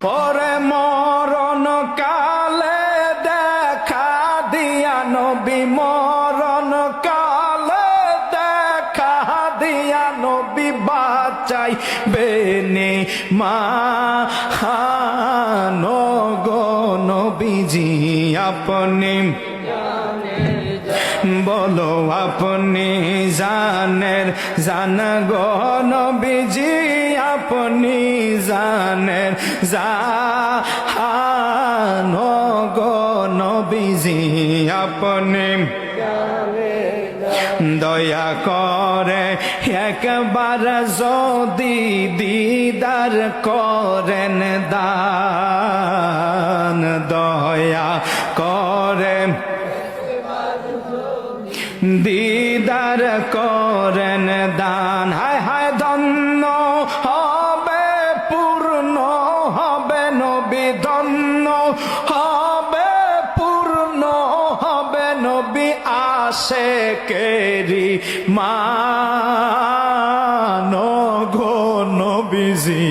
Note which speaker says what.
Speaker 1: পরে মরণ কালে দেখা দিয়া নবী, মরণ কালে দেখা দিয়া নবী বাঁচাই বেনে গো নবীজি আপনি বলো আপনি জান গো নবীজি আপনি জান গো নবীজি আপনি দয়া করে একবার যদি দিদার করেন দান, দয়া করে দিদার করেন দান। হায় হায় ধন্য হবে পূর্ণ হবে নবী, ধন্য হবে পূর্ণ হবে নবী আশিকেরি মান গো নবীজি।